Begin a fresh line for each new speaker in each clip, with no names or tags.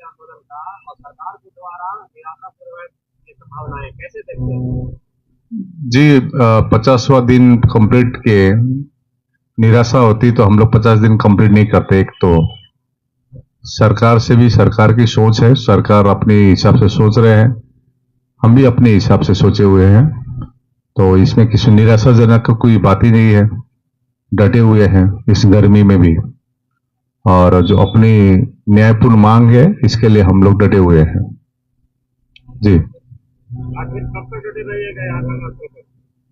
आंदोलन का और सरकार के द्वारा निराशा पूर्वक की संभावनाएं कैसे देखते हैं?
जी, 50वां दिन कंप्लीट के निराशा होती तो हम लोग 50 दिन कंप्लीट नहीं करते। एक तो सरकार से भी सरकार की सोच है, सरकार अपने हिसाब से सोच रहे हैं, हम भी अपने हिसाब से सोचे हुए हैं, तो इसमें किसी निराशाजनक कोई बात ही नहीं है। डटे हुए हैं इस गर्मी में भी, और जो अपनी न्यायपूर्ण मांग है इसके लिए हम लोग डटे हुए हैं। जी,
आखिर कब तक डटे रहिएगा यहाँ का रास्ते पर?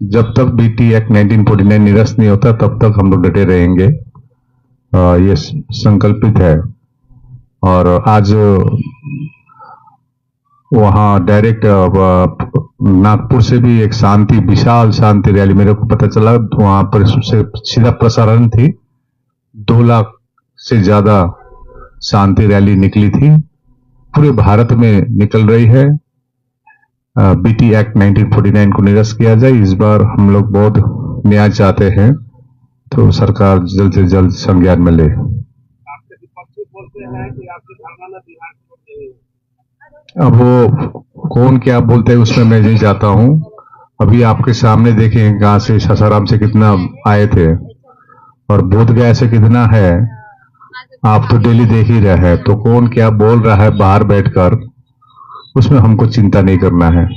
जब तक बीटी एक्ट 1949 निरस्त नहीं होता तब तक हम लोग डटे रहेंगे, ये संकल्पित है। और आज वहाँ डायरेक्ट नागपुर से भी एक विशाल शांति रैली मेरे को पता चला, वहां पर सीधा प्रसारण थी। 2 लाख से ज्यादा शांति रैली निकली थी, पूरे भारत में निकल रही है। बीटी एक्ट 1949 को निरस्त किया जाए। इस बार हम लोग बहुत न्याय चाहते हैं, तो सरकार जल्द से जल्द संज्ञान में ले।
आपके विपक्षी बोलते हैं कि आपकी धारणा में बिहार को नहीं है।
अब वो कौन क्या बोलते हैं उसमें मैं नहीं जाता हूं। अभी आपके सामने देखें कहां से, सासाराम से कितना आए थे और बोधगया से कितना है, आप तो डेली देख ही रहे हैं। तो कौन क्या बोल रहा है बाहर बैठकर, उसमें हमको चिंता नहीं करना है।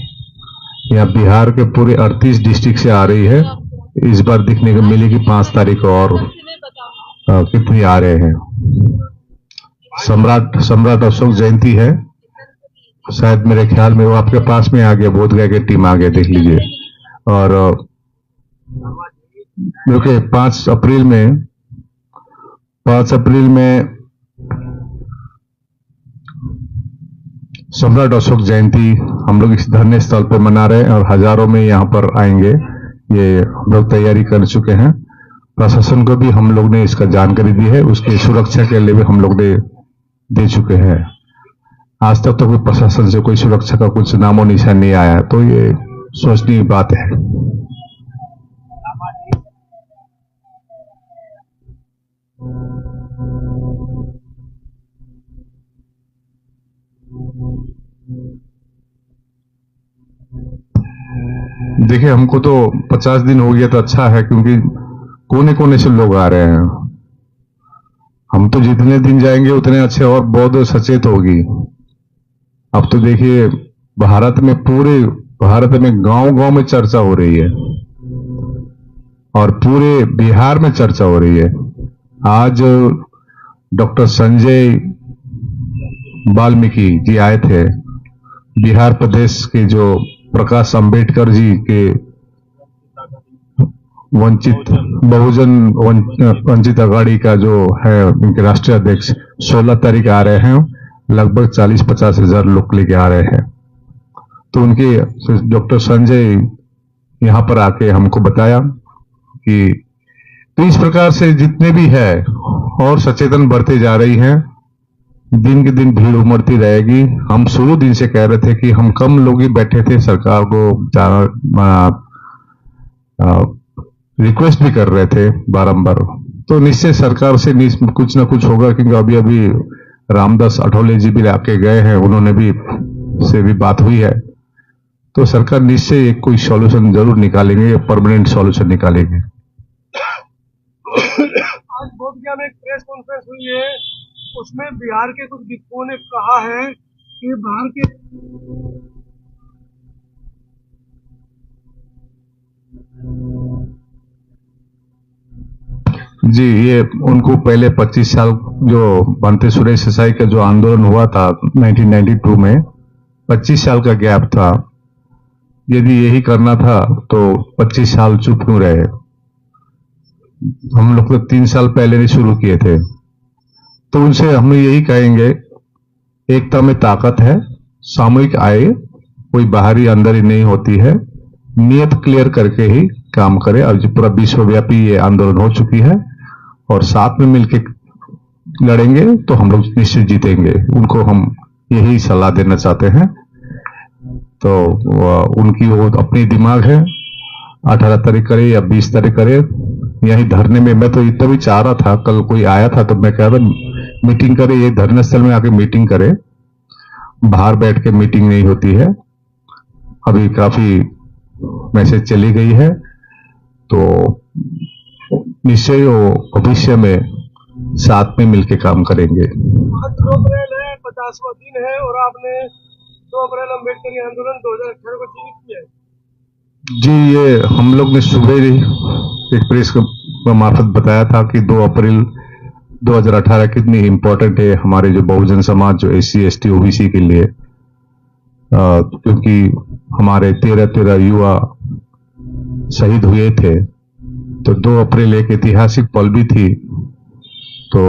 यहाँ बिहार के पूरे 38 डिस्ट्रिक्ट से आ रही है। इस बार दिखने को मिलेगी 5 तारीख को, और कितनी आ रहे हैं। सम्राट अशोक जयंती है, शायद मेरे ख्याल में वो आपके पास में आ गया, बोधगया की टीम आ गया, देख लीजिए। और क्योंकि 5 अप्रैल में सम्राट अशोक जयंती हम लोग इस धरने स्थल पर मना रहे हैं, और हजारों में यहाँ पर आएंगे। ये हम लोग तैयारी कर चुके हैं। प्रशासन को भी हम लोग ने इसका जानकारी दी है, उसकी सुरक्षा के लिए भी हम लोग ने दे चुके हैं। आज तक तो कोई प्रशासन से कोई सुरक्षा का कुछ नामो निशान नहीं आया, तो ये सोचने की बात है। देखिए, हमको तो 50 दिन हो गया तो अच्छा है, क्योंकि कोने कोने से लोग आ रहे हैं। हम तो जितने दिन जाएंगे उतने अच्छे, और बहुत सचेत होगी। अब तो देखिए, पूरे भारत में गांव-गांव में चर्चा हो रही है, और पूरे बिहार में चर्चा हो रही है। आज डॉक्टर संजय वाल्मीकि जी आए थे, बिहार प्रदेश के जो प्रकाश अंबेडकर जी के वंचित अघाड़ी का जो है, उनके राष्ट्रीय अध्यक्ष 16 तारीख आ रहे हैं। लगभग 40-50 हजार लोग लेके आ रहे हैं। तो उनके डॉक्टर संजय यहाँ पर आके हमको बताया कि तो इस प्रकार से जितने भी है और सचेतन बढ़ते जा रही हैं। दिन के दिन भीड़ उमड़ती रहेगी। हम शुरू दिन से कह रहे थे कि हम कम लोग ही बैठे थे, सरकार को रिक्वेस्ट भी कर रहे थे बारंबार। तो निश्चय सरकार से कुछ ना कुछ होगा, क्योंकि अभी रामदास अठौले जी भी आके गए हैं, उन्होंने भी बात हुई है। तो सरकार निश्चय एक कोई सॉल्यूशन जरूर निकालेंगे, परमानेंट सॉल्यूशन निकालेंगे।
आज बोधगया में एक प्रेस कॉन्फ्रेंस हुई है, उसमें बिहार के कुछ विद्वानों ने कहा है कि बाहर के
जी, ये उनको पहले 25 साल जो बनते सुरेश देसाई का जो आंदोलन हुआ था 1992 में, 25 साल का गैप था। यदि यही करना था तो 25 साल चुप क्यों रहे। हम लोग तो 3 साल पहले ही शुरू किए थे। तो उनसे हम यही कहेंगे, एकता में ताकत है, सामूहिक आए, कोई बाहरी अंदर ही नहीं होती है। नियत क्लियर करके ही काम करे। अब जो पूरा विश्वव्यापी ये आंदोलन हो चुकी है, और साथ में मिलकर लड़ेंगे तो हम लोग निश्चित जीतेंगे। उनको हम यही सलाह देना चाहते हैं। तो उनकी वो अपनी दिमाग है, 18 तारीख करे या 20 तारीख करे, यही धरने में। मैं तो इतना भी चाह रहा था, कल कोई आया था तो मैं कह रहा मीटिंग करे, ये धरना स्थल में आके मीटिंग करे, बाहर बैठ के मीटिंग नहीं होती है। अभी काफी मैसेज चली गई है, तो निश्चय वो भविष्य में साथ में मिलकर काम करेंगे।
आज 2 अप्रैल है, 50वां दिन है और आपने 2 अप्रैल अम्बेडकरी आंदोलन 2018 को जीवित किया है।
जी, ये हम लोग ने सुबह ही एक प्रेस के मार्फत बताया था कि 2 अप्रैल 2018 कितनी इम्पोर्टेंट है हमारे जो बहुजन समाज, जो SC ST OBC के लिए, क्योंकि हमारे 13 युवा शहीद हुए थे। तो 2 अप्रैल एक ऐतिहासिक पल भी थी। तो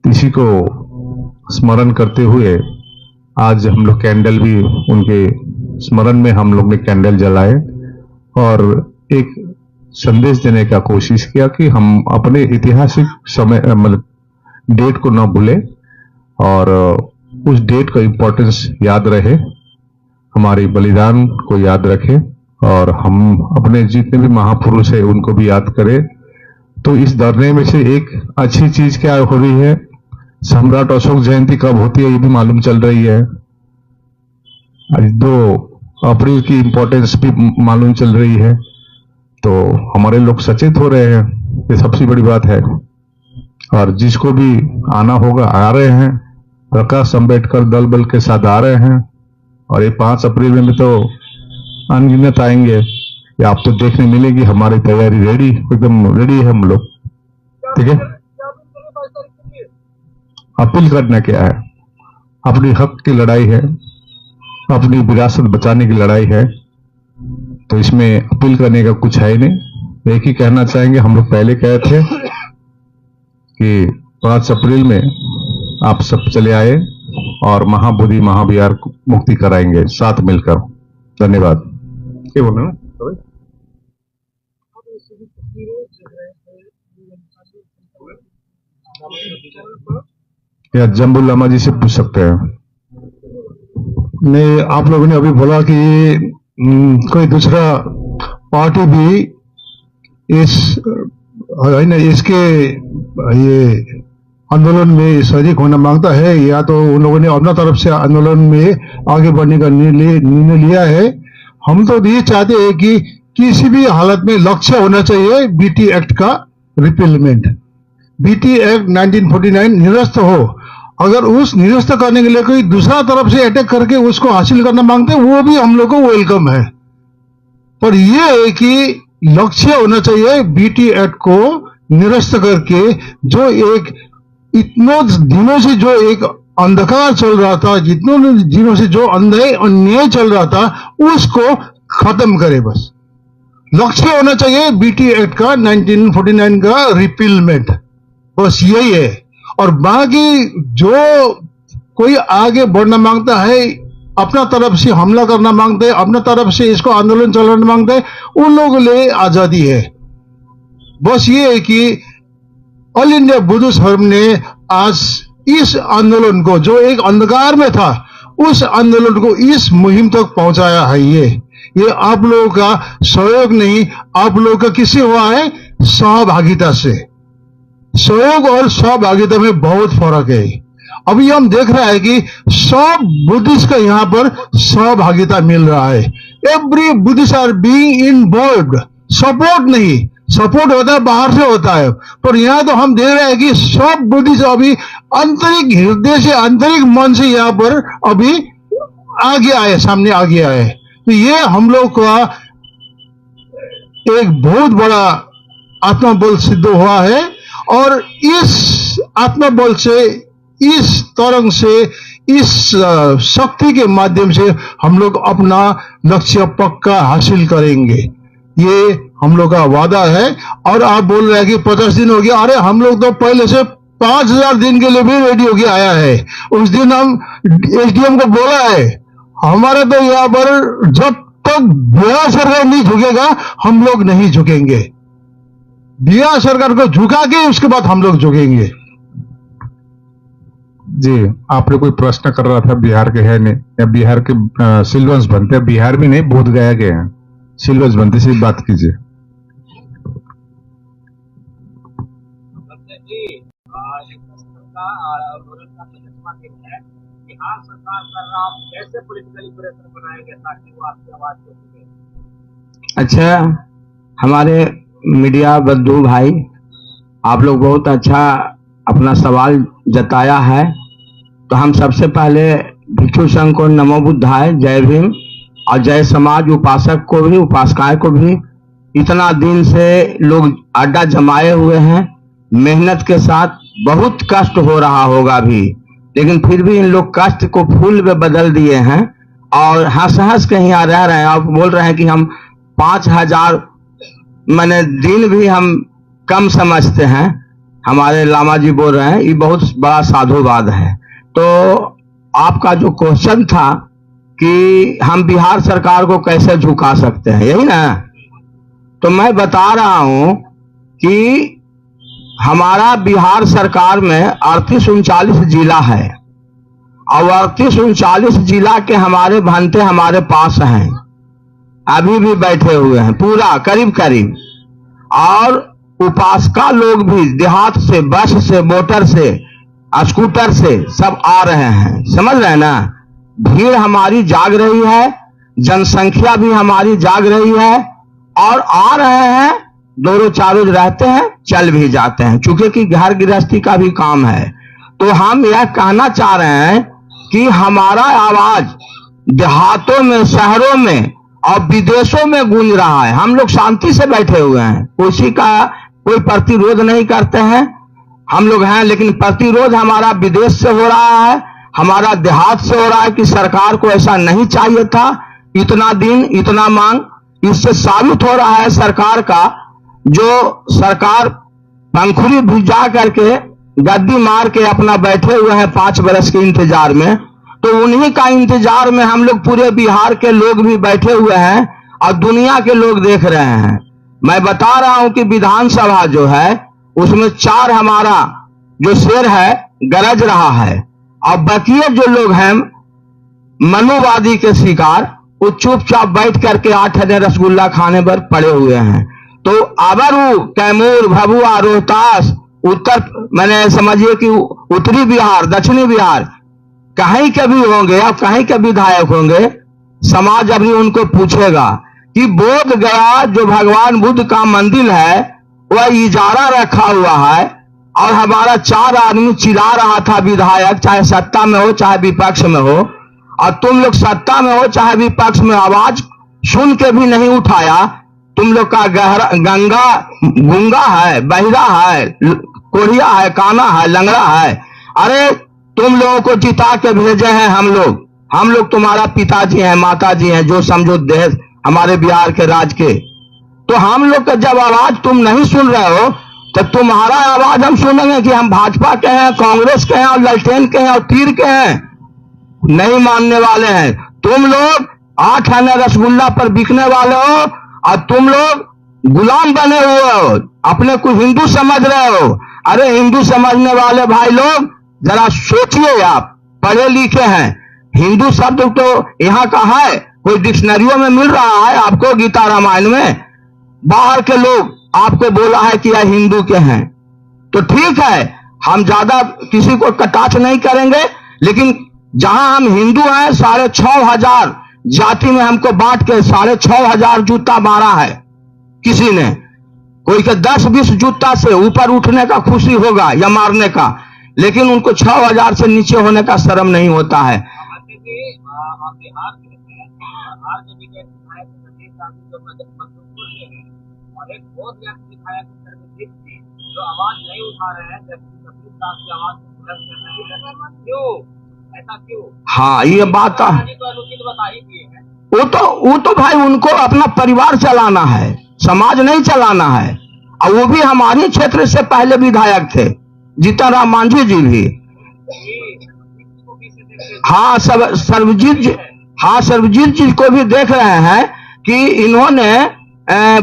इसी को स्मरण करते हुए आज हम लोग कैंडल भी उनके स्मरण में हम लोग ने कैंडल जलाए और एक संदेश देने का कोशिश किया कि हम अपने ऐतिहासिक समय मतलब डेट को न भूलें और उस डेट का इम्पोर्टेंस याद रहे, हमारे बलिदान को याद रखें और हम अपने जितने भी महापुरुष है उनको भी याद करें। तो इस धरने में से एक अच्छी चीज क्या हो रही है, सम्राट अशोक जयंती कब होती है ये भी मालूम चल रही है। आज 2 अप्रैल की इम्पोर्टेंस भी मालूम चल रही है। तो हमारे लोग सचेत हो रहे हैं, ये सबसे बड़ी बात है। और जिसको भी आना होगा आ रहे हैं, प्रकाश अंबेडकर दल बल के साथ आ रहे हैं। और ये 5 अप्रैल में तो अनगिनत आएंगे, ये आप तो देखने मिलेगी। हमारी तैयारी रेडी, एकदम रेडी है हम लोग। ठीक है, अपील करना क्या है, अपनी हक की लड़ाई है, अपनी विरासत बचाने की लड़ाई है। तो इसमें अपील करने का कुछ है ही नहीं। एक ही कहना चाहेंगे, हम लोग पहले कहे थे कि 5 अप्रैल में आप सब चले आए और महाबोधि महाविहार मुक्ति कराएंगे साथ मिलकर। धन्यवाद। क्या बोल रहे हो? या जम्बू लामा जी से पूछ सकते हैं।
नहीं, आप लोगों ने अभी बोला कि कोई दूसरा पार्टी भी इसके ये आंदोलन में शरीक होना मांगता है, या तो उन लोगों ने अपना तरफ से आंदोलन में आगे बढ़ने का निर्णय लिया है। हम तो ये चाहते हैं कि किसी भी हालत में लक्ष्य होना चाहिए BT एक्ट का रिपीलमेंट। BT एक्ट 1949 निरस्त हो। अगर उस निरस्त करने के लिए कोई दूसरा तरफ से अटैक करके उसको हासिल करना मांगते हैं, वो भी हम लोग को वेलकम है। पर यह है कि लक्ष्य होना चाहिए BT एक्ट को निरस्त करके, जो एक इतनों दिनों से जो एक अंधकार चल रहा था, जितनों दिनों से जो अन्याय चल रहा था, उसको खत्म करे। बस लक्ष्य होना चाहिए BT एक्ट का 1949 का रिपीलमेंट, बस यही है। और बाकी जो कोई आगे बढ़ना मांगता है, अपना तरफ से हमला करना मांगते हैं, अपना तरफ से इसको आंदोलन चलाना मांगते हैं, उन लोगों के लिए आजादी है। बस ये है कि ऑल इंडिया बुद्धिस्ट फोरम ने आज इस आंदोलन को, जो एक अंधकार में था, उस आंदोलन को इस मुहिम तक पहुंचाया है। ये आप लोगों का सहयोग नहीं, आप लोगों का किससे हुआ है? सहभागिता से। सहयोग और सहभागिता में बहुत फर्क है। अभी हम देख रहे हैं कि सब बुद्धिस्ट का यहाँ पर सहभागिता मिल रहा है। Every Buddhist are being involved. Support नहीं, सपोर्ट होता है बाहर से होता है, पर यहाँ तो हम देख रहे हैं कि सब बुद्धिस्ट अभी आंतरिक हृदय से, आंतरिक मन से यहाँ पर अभी आगे आए, सामने आगे आए। तो ये हम लोग का एक बहुत बड़ा आत्मबल सिद्ध हुआ है। और इस आत्मबल से, इस तरंग से, इस शक्ति के माध्यम से हम लोग अपना लक्ष्य पक्का हासिल करेंगे, ये हम लोग का वादा है। और आप बोल रहे हैं कि 50 दिन हो गया, अरे हम लोग तो पहले से 5000 दिन के लिए भी रेडी होके आया है। उस दिन हम SDM को बोला है, हमारे तो यहाँ पर जब तक बिहार सरकार नहीं झुकेगा हम लोग नहीं झुकेंगे। बिहार सरकार को झुका के उसके बाद हम लोग झुकेंगे।
जी, आपने कोई प्रश्न कर रहा था, बिहार के है नहीं, या बिहार के सिलवंश बनते हैं? बिहार में नहीं, बोध गया के हैं सिलवंश बनते, से बात कीजिए।
बिहार सरकार कर रहा, आप कैसे पॉलिटिकली प्रेशर बनाएंगे ताकि वो आपकी आवाज को सुने?
अच्छा, हमारे मीडिया बंधु भाई, आप लोग बहुत अच्छा अपना सवाल जताया है। तो हम सबसे पहले भिक्षु संघ को नमो बुद्धाय, जय भीम, और जय समाज उपासक को भी, उपासिकाएं को भी। इतना दिन से लोग अड्डा जमाए हुए हैं, मेहनत के साथ बहुत कष्ट हो रहा होगा भी, लेकिन फिर भी इन लोग कष्ट को फूल में बदल दिए हैं और हंस हंस के यहाँ रह रहे हैं। आप बोल रहे हैं कि हम 5000 मैंने दिन भी हम कम समझते हैं, हमारे लामा जी बोल रहे हैं, ये बहुत बड़ा साधुवाद है। तो आपका जो क्वेश्चन था कि हम बिहार सरकार को कैसे झुका सकते हैं, यही ना? तो मैं बता रहा हूं कि हमारा बिहार सरकार में 38-39 जिला है और 38-39 जिला के हमारे भंते हमारे पास हैं, अभी भी बैठे हुए हैं पूरा करीब करीब। और उपासका लोग भी देहात से, बस से, मोटर से, स्कूटर से सब आ रहे हैं, समझ रहे हैं ना? भीड़ हमारी जाग रही है, जनसंख्या भी हमारी जाग रही है और आ रहे हैं, 2 रोज 4 रोज रहते हैं, चल भी जाते हैं, चूंकि कि घर गृहस्थी का भी काम है। तो हम यह कहना चाह रहे हैं कि हमारा आवाज देहातों में, शहरों में और विदेशों में गूंज रहा है। हम लोग शांति से बैठे हुए हैं, किसी का कोई प्रतिरोध नहीं करते हैं, हम लोग हैं, लेकिन प्रतिरोध हमारा विदेश से हो रहा है, हमारा देहात से हो रहा है कि सरकार को ऐसा नहीं चाहिए था, इतना दिन, इतना मांग। इससे साबित हो रहा है सरकार का, जो सरकार पंखुड़ी भिजा करके गद्दी मार के अपना बैठे हुए हैं 5 बरस के इंतजार में, तो उन्हीं का इंतजार में हम लोग पूरे बिहार के लोग भी बैठे हुए हैं और दुनिया के लोग देख रहे हैं। मैं बता रहा हूं कि विधानसभा जो है उसमें 4 हमारा जो शेर है गरज रहा है और बकिए जो लोग हैं मनुवादी के शिकार, वो चुपचाप बैठ करके 8 आने रसगुल्ला खाने पर पड़े हुए हैं। तो आबरू, कैमूर, भभुआ, रोहतास, उत्तर, मैंने समझिए कि उत्तरी बिहार, दक्षिणी बिहार, कहीं के भी होंगे और कहीं के विधायक होंगे, समाज अभी उनको पूछेगा कि बोध गया जो भगवान बुद्ध का मंदिर है वह इजारा रखा हुआ है और हमारा 4 आदमी चिल्ला रहा था विधायक, चाहे सत्ता में हो चाहे विपक्ष में हो, और तुम लोग सत्ता में हो चाहे विपक्ष में, आवाज सुन के भी नहीं उठाया। तुम लोग का गंगा गूंगा है, बहिरा है, कोढ़िया है, काना है, लंगड़ा है। अरे तुम लोगों को जिता के भेजे हैं हम लोग तुम्हारा पिताजी हैं, माताजी हैं, जो समझो देश हमारे बिहार के राज के। तो हम लोग का जब आवाज तुम नहीं सुन रहे हो तो तुम्हारा आवाज हम सुनेंगे कि हम भाजपा के हैं, कांग्रेस के हैं और ललटेन के हैं और तीर के हैं, नहीं मानने वाले हैं। तुम लोग 8 आने रसगुल्ला पर बिकने वाले हो और तुम लोग गुलाम बने हुए हो, अपने को हिंदू समझ रहे हो। अरे हिंदू समझने वाले भाई लोग जरा सोचिए, आप पढ़े लिखे हैं, हिंदू शब्द तो यहाँ का है, कोई डिक्शनरियों में मिल रहा है आपको, गीता रामायण में? बाहर के लोग आपको बोला है कि यह हिंदू के हैं। तो ठीक है, हम ज्यादा किसी को कटाक्ष नहीं करेंगे, लेकिन जहां हम हिंदू हैं 6500 जाति में हमको बांट के 6500 जूता मारा है किसी ने। कोई के 10-20 जूता से ऊपर उठने का खुशी होगा या मारने का, लेकिन उनको 6000 से नीचे होने का शर्म नहीं होता है।
और एक बहुत विधायक जो आवाज नहीं उठा रहे हैं, जबकि की आवाज क्यों, ऐसा क्यों?
हाँ, ये बात
तो अनुचित बता ही दिए हैं।
वो तो भाई उनको अपना परिवार चलाना है, समाज नहीं चलाना है। और वो भी हमारे क्षेत्र से पहले विधायक थे, जीतन राम मांझी जी भी। हाँ, सर्वजीत जी को भी देख रहे हैं कि इन्होंने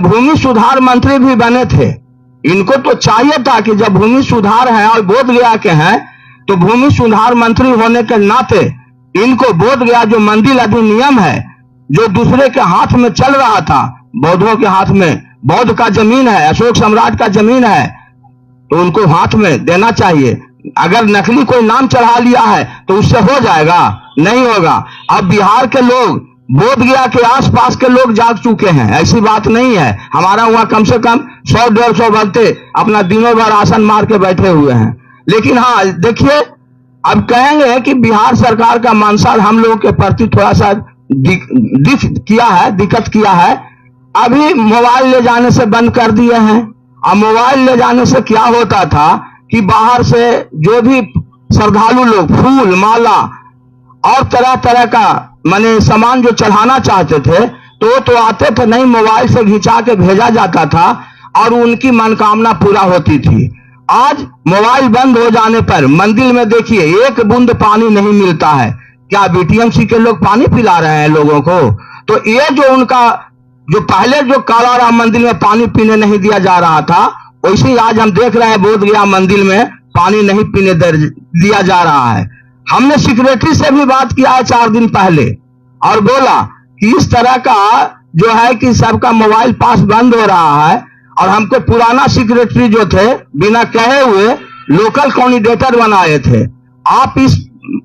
भूमि सुधार मंत्री भी बने थे। इनको तो चाहिए था कि जब भूमि सुधार है और बोध गया के हैं, तो भूमि सुधार मंत्री होने के नाते इनको बोध गया जो मंदिर अधिनियम है, जो दूसरे के हाथ में चल रहा था, बौद्धों के हाथ में, बौद्ध का जमीन है, अशोक सम्राट का जमीन है, तो उनको हाथ में देना चाहिए। अगर नकली कोई नाम चढ़ा लिया है तो उससे हो जाएगा? नहीं होगा। अब बिहार के लोग, बोधगया के आसपास के लोग जाग चुके हैं, ऐसी बात नहीं है। हमारा वहां कम से कम 100-150 भक्ते अपना दिनों भर आसन मार के बैठे हुए हैं। लेकिन हाँ देखिए, अब कहेंगे कि बिहार सरकार का मंशा हम लोगों के प्रति थोड़ा सा दिक्कत किया है। अभी मोबाइल ले जाने से बंद कर दिए हैं। अब मोबाइल ले जाने से क्या होता था कि बाहर से जो भी श्रद्धालु लोग फूल माला और तरह तरह का माने सामान जो चढ़ाना चाहते थे तो आते थे नहीं, मोबाइल से खिंचा के भेजा जाता था और उनकी मनोकामना पूरा होती थी। आज मोबाइल बंद हो जाने पर मंदिर में देखिए एक बूंद पानी नहीं मिलता है। क्या बीटीएमसी के लोग पानी पिला रहे हैं लोगों को? तो ये जो उनका जो पहले जो कालाराम मंदिर में पानी पीने नहीं दिया जा रहा था, वैसे ही आज हम देख रहे हैं बोधगया मंदिर में पानी नहीं पीने दिया जा रहा है। हमने सेक्रेटरी से भी बात किया है 4 दिन पहले और बोला कि इस तरह का जो है कि सबका मोबाइल पास बंद हो रहा है और हमको पुराना सेक्रेटरी जो थे बिना कहे हुए लोकल कैंडिडेटर बनाए थे। आप इस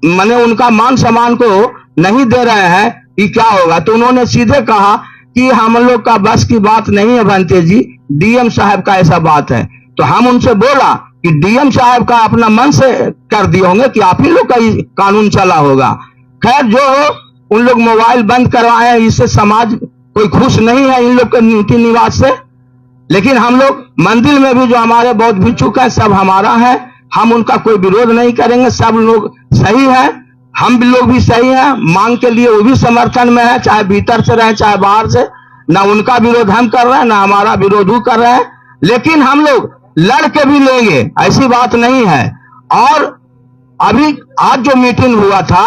माने उनका मान सम्मान को नहीं दे रहे हैं कि क्या होगा? तो उन्होंने सीधे कहा कि हम लोग का बस की बात नहीं है भंते जी, डीएम साहब का ऐसा बात है। तो हम उनसे बोला कि डीएम साहब का अपना मन से कर दिए होंगे कि आप ही लोग का कानून चला होगा। खैर जो हो, उन लोग मोबाइल बंद करवाए हैं, इससे समाज कोई खुश नहीं है इन लोग के नीति निवास से। लेकिन हम लोग मंदिर में भी जो हमारे बौद्ध भिक्षुक है सब हमारा है, हम उनका कोई विरोध नहीं करेंगे। सब लोग सही है, हम लोग भी सही हैं। मांग के लिए वो भी समर्थन में है, चाहे भीतर से रहे चाहे बाहर से। ना उनका विरोध हम कर रहे हैं, ना हमारा विरोध वो कर रहे हैं। लेकिन हम लोग लड़ के भी लेंगे, ऐसी बात नहीं है। और अभी आज जो मीटिंग हुआ था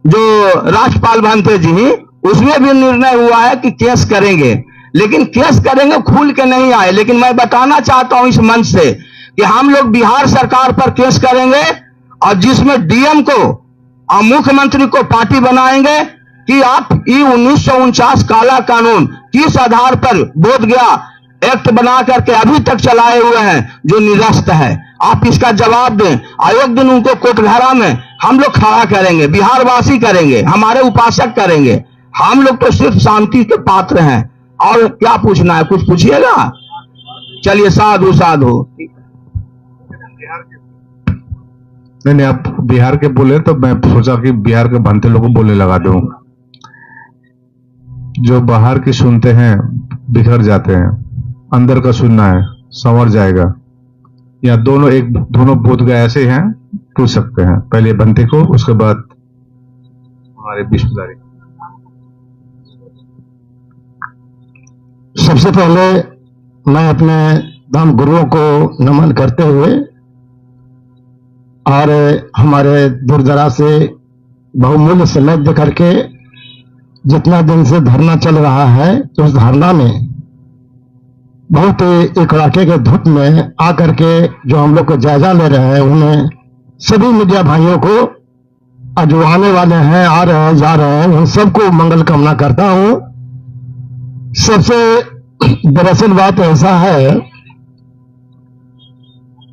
जो राज्यपाल भंते जी, उसमें भी निर्णय हुआ है कि केस करेंगे। लेकिन केस करेंगे खुल के नहीं आए। लेकिन मैं बताना चाहता हूं इस मंच से कि हम लोग बिहार सरकार पर केस करेंगे और जिसमें डीएम को और मुख्यमंत्री को पार्टी बनाएंगे कि आप ये 1949 काला कानून किस आधार पर बोधगया एक्ट बना करके अभी तक चलाए हुए हैं जो निरस्त है। आप इसका जवाब दें। आयोग दिन उनको कोटघरा में हम लोग खड़ा करेंगे, बिहार वासी करेंगे, हमारे उपासक करेंगे। हम लोग तो सिर्फ शांति के पात्र हैं। और क्या पूछना है? कुछ पूछिएगा? चलिए साधु साधु।
नहीं, आप बिहार के बोले तो मैं सोचा कि बिहार के भंते लोगों को बोले लगा दूं। जो बाहर की सुनते हैं बिखर जाते हैं, अंदर का सुनना है संवर जाएगा। या दोनों बोध गए ऐसे हैं, पूछ सकते हैं। पहले भंते को, उसके बाद हमारे विश्वदारी।
सबसे पहले मैं अपने धर्म गुरुओं को नमन करते हुए और हमारे दूरदराज से बहुमूल्य समय दे करके जितना दिन से धरना चल रहा है, तो उस धरना में बहुत एक कड़ाके के धूप में आकर के जो हम लोग को जायजा ले रहे हैं, उन्हें सभी मीडिया भाइयों को जो आने वाले हैं, आ रहे हैं, जा रहे हैं, उन सबको मंगल कामना करता हूं। सबसे दरअसल बात ऐसा है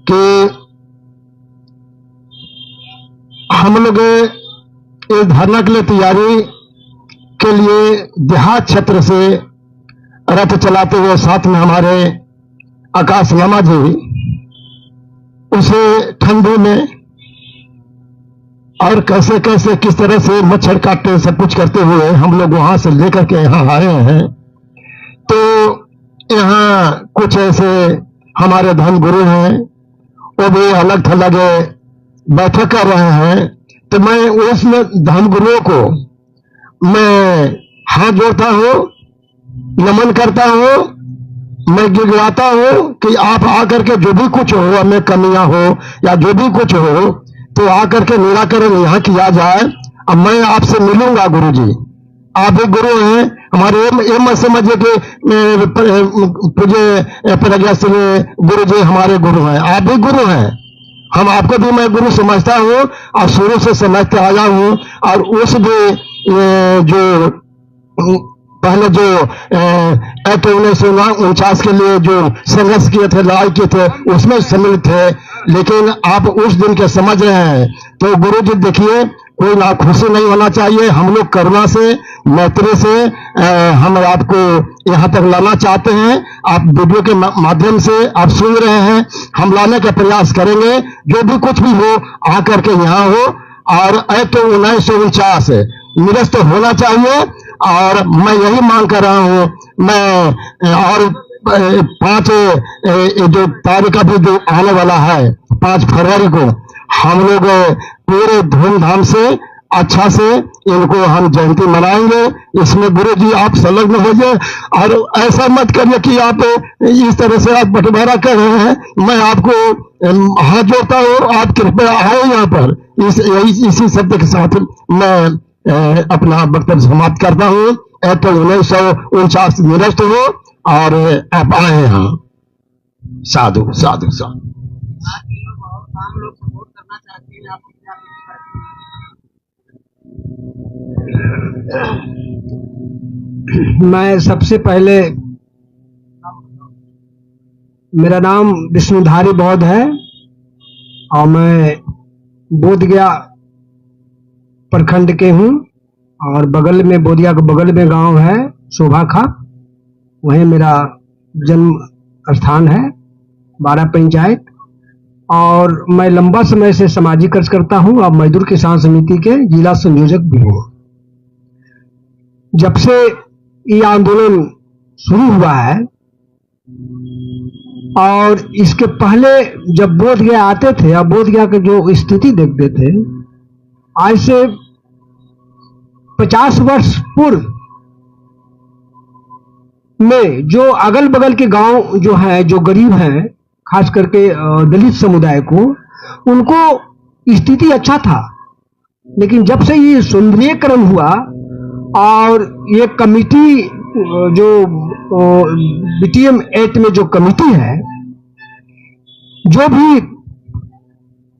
कि हम लोग इस धरना के लिए तैयारी के लिए देहात क्षेत्र से रथ चलाते हुए साथ में हमारे आकाश लामा जी, उसे ठंडी में और कैसे कैसे किस तरह से मच्छर काटते सब कुछ करते हुए हम लोग वहां से लेकर के यहाँ आए हैं। तो यहाँ कुछ ऐसे हमारे धर्म गुरु हैं, वो भी अलग थलग बैठक कर रहे हैं। तो मैं उसमें धर्म गुरुओं को मैं हाथ जोड़ता हूं, नमन करता हूं, मैं गिड़गिड़ाता हूं कि आप आकर के जो भी कुछ हो, हमें कमियां हो या जो भी कुछ हो, तो आकर के निराकरण यहाँ किया जाए। अब मैं आपसे मिलूंगा गुरु जी, आप भी गुरु हैं हमारे। ये मत समझिए कि पूज्य प्रज्ञा सिंह गुरु जी हमारे गुरु हैं, आप भी गुरु हैं। हम आपको भी मैं गुरु समझता हूं और शुरू से समझते आया हूं। और उस भी जो पहले जो 1949 के लिए जो संघर्ष किए थे, लड़ाई किए थे, उसमें सम्मिलित थे। लेकिन आप उस दिन के समझ रहे हैं। तो गुरु जी देखिए, कोई ना खुशी नहीं होना चाहिए। हम लोग करुणा से, मैत्री से हम आपको यहाँ तक लाना चाहते हैं। आप वीडियो के माध्यम से आप सुन रहे हैं, हम लाने का प्रयास करेंगे। जो भी कुछ भी हो आकर के यहाँ हो। और एक्ट 1949 निरस्त होना चाहिए। और मैं यही मांग कर रहा हूँ। मैं और 5 जो तारीख अभी जो आने वाला है 5 फरवरी को, हम लोग पूरे धूमधाम से अच्छा से इनको हम जयंती मनाएंगे। इसमें गुरु जी आप संलग्न हो जाए और ऐसा मत करिए कि आप इस तरह से आप बंटवारा कर रहे हैं। मैं आपको हाथ जोड़ता हूँ, आप कृपया आए यहाँ पर। इसी शब्द के साथ मैं अपना वक्तव्य समाप्त करता हूँ। एक्ट 1949 निरस्त हो और आप आए यहाँ। साधु साधु साधु।
हम लोग सपोर्ट करना चाहते हैं आप
मैं सबसे पहले, मेरा नाम विष्णुधारी बौद्ध है और मैं बोधगया प्रखंड के हूँ। और बगल में, बोधगया के बगल में गांव है शोभाखा, वहीं मेरा जन्म स्थान है, 12 पंचायत। और मैं लंबा समय से सामाजिक कार्य करता हूं और मजदूर किसान समिति के जिला संयोजक भी हूं। जब से ये आंदोलन शुरू हुआ है और इसके पहले जब बोधगया आते थे और बोधगया की जो स्थिति देखते थे, आज से 50 वर्ष पूर्व में जो अगल बगल के गांव जो है, जो गरीब हैं, खास करके दलित समुदाय को, उनको स्थिति अच्छा था। लेकिन जब से ये सुंदरीकरण हुआ और ये कमिटी जो बीटीएम एक्ट में जो कमिटी है, जो भी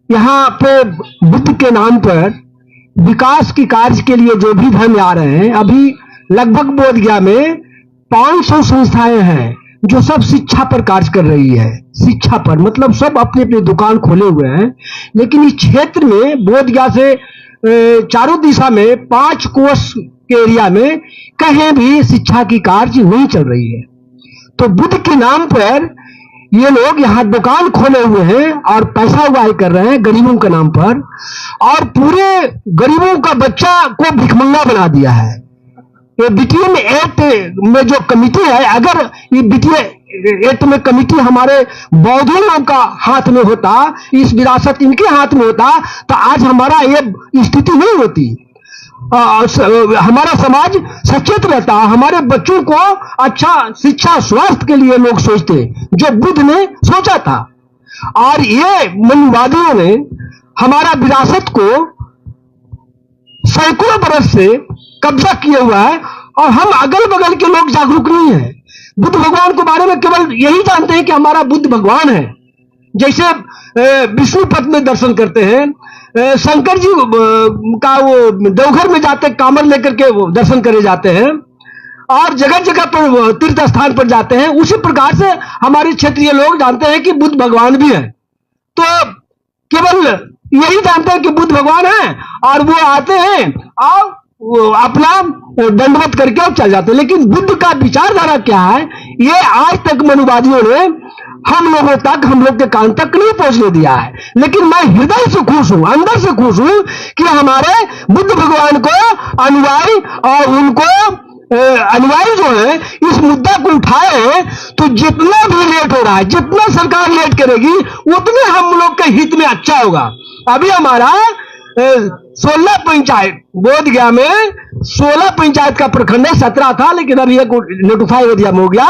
यहाँ पे बुद्ध के नाम पर विकास की कार्य के लिए जो भी धन आ रहे हैं, अभी लगभग बोधगया में 500 संस्थाएं हैं जो सब शिक्षा पर कार्य कर रही है। शिक्षा पर मतलब सब अपनी अपनी दुकान खोले हुए हैं। लेकिन इस क्षेत्र में बोधगया से चारों दिशा में 5 कोस के एरिया में कहीं भी शिक्षा की कार्य नहीं चल रही है। तो बुद्ध के नाम पर ये लोग यहाँ दुकान खोले हुए हैं और पैसा उगाही कर रहे हैं गरीबों के नाम पर, और पूरे गरीबों का बच्चा को भिखमंगा बना दिया है। ये बीटीएम एक्ट में जो कमिटी है, अगर ये बीटीएम एक्ट में कमिटी हमारे बौद्धों का हाथ में होता, इस विरासत इनके हाथ में होता, तो आज हमारा ये स्थिति नहीं होती। हमारा समाज सचेत रहता, हमारे बच्चों को अच्छा शिक्षा स्वास्थ्य के लिए लोग सोचते, जो बुद्ध ने सोचा था। और ये मनवादियों ने हमारा विरासत को सैकड़ों बरस से कब्जा किया हुआ है और हम अगल बगल के लोग जागरूक नहीं है। बुद्ध भगवान के बारे में केवल यही जानते हैं कि हमारा बुद्ध भगवान है। जैसे विष्णुपद में दर्शन करते हैं, शंकर जी का वो देवघर में जाते कामर लेकर के वो दर्शन करे जाते हैं और जगह जगह पर तीर्थ स्थान पर जाते हैं। उसी प्रकार से हमारे क्षेत्रीय लोग जानते हैं कि बुद्ध भगवान भी है। तो केवल यही जानते हैं कि बुद्ध भगवान है और वो आते हैं और वो अपना दंडवत करके और चल जाते हैं। लेकिन बुद्ध का विचारधारा क्या है, ये आज तक मनुवादियों ने हम लोगों तक, हम लोग के कान तक नहीं पहुंचने दिया है। लेकिन मैं हृदय से खुश हूं, अंदर से खुश हूं कि हमारे बुद्ध भगवान को अनुयायी और उनको अनुयायी जो है इस मुद्दा को उठाए हैं। तो जितना भी लेट हो रहा है, जितना सरकार लेट करेगी, उतने हम लोग के हित में अच्छा होगा। अभी हमारा 16 पंचायत बोधगया में 16 पंचायत का प्रखंड है, 17 था लेकिन अभी एक नोटिफाई एरिया में हो गया।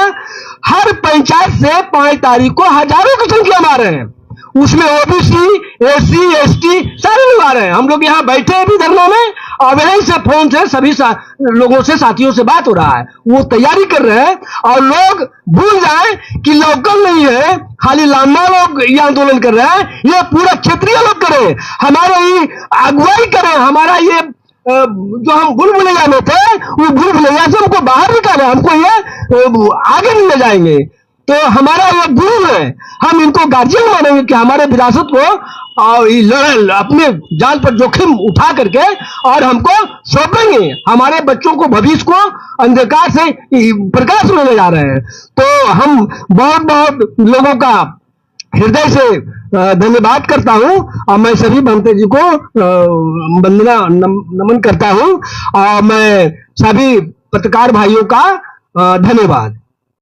हर पंचायत से 5 तारीख को हजारों की संख्या में आ रहे हैं। उसमें ओबीसी, एससी, एसटी सारे लोग आ रहे हैं। हम लोग यहाँ बैठे हैं भी धरना में और वहीं से फोन से सभी लोगों से, साथियों से बात हो रहा है। वो तैयारी कर रहे हैं और लोग भूल जाएं कि लोकल नहीं है, खाली लामा लोग ये आंदोलन कर रहे हैं, ये पूरा क्षेत्रीय लोग करें, हमारे ये अगुवाई करें। हमारा ये जो हम भूल-भुलैया में थे, वो भूल-भुलैया से हमको बाहर निकाले, हमको ये आगे नहीं ले जाएंगे। तो हमारा ये गुरु है, हम इनको गार्जियन मानेंगे कि हमारे विरासत को अपने जान पर जोखिम उठा करके और हमको सौंपेंगे, हमारे बच्चों को भविष्य को अंधकार से प्रकाश में ले जा रहे हैं। तो हम बहुत बहुत लोगों का हृदय से धन्यवाद करता हूं और मैं सभी भंते जी को वंदना नमन करता हूं और मैं सभी पत्रकार भाइयों का धन्यवाद।